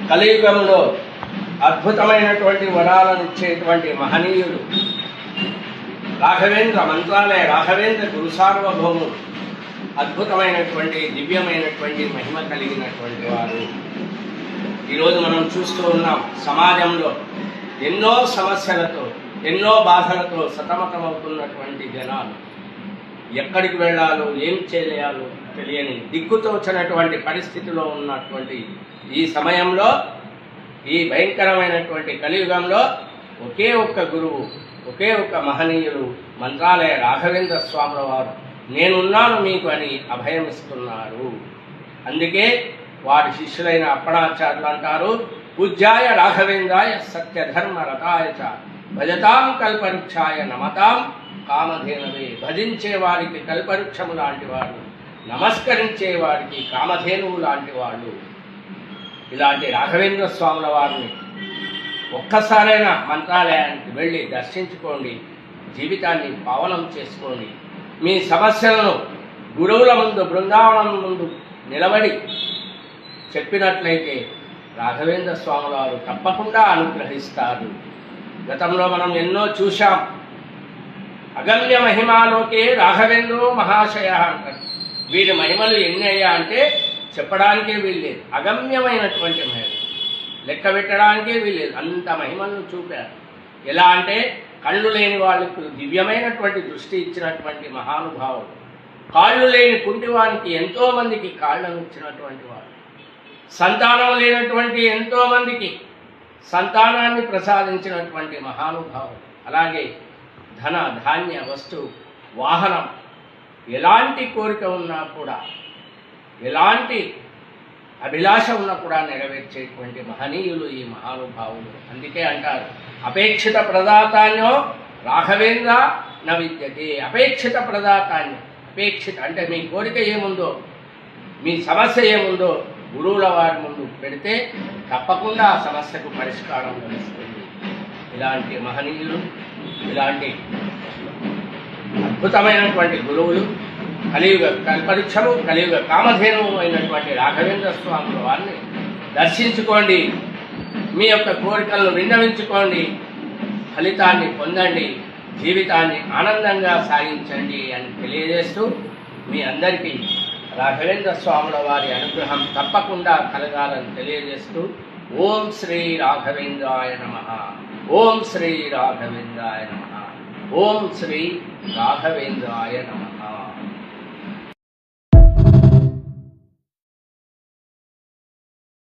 కలియుగంలో అద్భుతమైనటువంటి వరాలను ఇచ్చేటువంటి మహనీయుడు రాఘవేంద్ర మంత్రాలయ రాఘవేంద్ర గురు సార్వభౌముడు. అద్భుతమైనటువంటి దివ్యమైనటువంటి మహిమ కలిగినటువంటి వారు. ఈరోజు మనం చూస్తూ ఉన్నాం, సమాజంలో ఎన్నో సమస్యలతో ఎన్నో బాధలతో సతమతమవుతున్నటువంటి జనాలు ఎక్కడికి వెళ్ళాలో ఏం చేయాలో తెలియని దిక్కుతోచనటువంటి పరిస్థితిలో ఉన్నటువంటి ఈ సమయంలో, ఈ భయంకరమైనటువంటి కలియుగంలో ఒకే ఒక్క గురువు, ఒకే ఒక్క మహనీయులు మంత్రాలయ రాఘవేంద్ర స్వాముల వారు నేనున్నాను మీకు అని అభయమిస్తున్నారు. అందుకే వారి శిష్యులైన అప్పణాచార్యులు అంటారు, పూజ్యాయ రాఘవేంద్రాయ సత్యధర్మ రథాయ చ భజతాం కల్పవృక్షాయ నమతాం కామధేనవే. భజించే వారికి కల్పవృక్షము లాంటి వాడు, నమస్కరించే వారికి కామధేనువు లాంటి వాళ్ళు. ఇలాంటి రాఘవేంద్ర స్వాముల వారిని ఒక్కసారైనా మంత్రాలయానికి వెళ్ళి దర్శించుకోండి, జీవితాన్ని పావనం చేసుకోండి. మీ సమస్యలను గురువుల ముందు, బృందావనం ముందు నిలబడి చెప్పినట్లయితే రాఘవేంద్ర స్వాముల వారు తప్పకుండా అనుగ్రహిస్తారు. గతంలో మనం ఎన్నో చూశాం. అగమ్య మహిమాలోకే రాఘవేంద్రో మహాశయ అంటారు. వీరి మహిమలు ఎన్ని అయ్యా అంటే చెప్పడానికే వీల్లేదు. అగమ్యమైనటువంటి మహిమ, లెక్క పెట్టడానికే వీల్లేదు. అంత మహిమలను చూపారు. ఎలా అంటే కళ్ళు లేని వాళ్ళకు దివ్యమైనటువంటి దృష్టి ఇచ్చినటువంటి మహానుభావుడు, కాళ్ళు లేని కుంటివానికి ఎంతోమందికి కాళ్ళను ఇచ్చినటువంటి వాడు, సంతానం లేనటువంటి ఎంతోమందికి సంతానాన్ని ప్రసాదించినటువంటి మహానుభావుడు. అలాగే ధన ధాన్య వస్తు వాహనం ఎలాంటి కోరిక ఉన్నా కూడా, ఎలాంటి అభిలాష ఉన్నా కూడా నెరవేర్చేటువంటి మహనీయులు ఈ మహానుభావులు. అందుకే అంటారు, అపేక్షిత ప్రదాతాన్యో రాఘవేంద్ర న విద్యతే. అపేక్షిత ప్రదాతాన్యం, అపేక్షిత అంటే మీ కోరిక ఏముందో, మీ సమస్య ఏముందో గురువుల వారి ముందు పెడితే తప్పకుండా ఆ సమస్యకు పరిష్కారం లభిస్తుంది. ఇలాంటి మహనీయులు, ఇలాంటి అద్భుతమైనటువంటి గురువులు, కలియుగ కల్పవృక్షము, కలియుగ కామధేనువు అయినటువంటి రాఘవేంద్ర స్వాముల వారిని దర్శించుకోండి, మీ యొక్క కోరికలను విన్నవించుకోండి, ఫలితాన్ని పొందండి, జీవితాన్ని ఆనందంగా సాగించండి అని తెలియజేస్తూ మీ అందరికీ రాఘవేంద్ర స్వాముల వారి అనుగ్రహం తప్పకుండా కలగాలని తెలియజేస్తూ ఓం శ్రీ రాఘవేంద్రాయ నమః, ఓం శ్రీ రాఘవేంద్రాయ నమః, ఓం శ్రీ రాఘవేంద్రాయ నమః.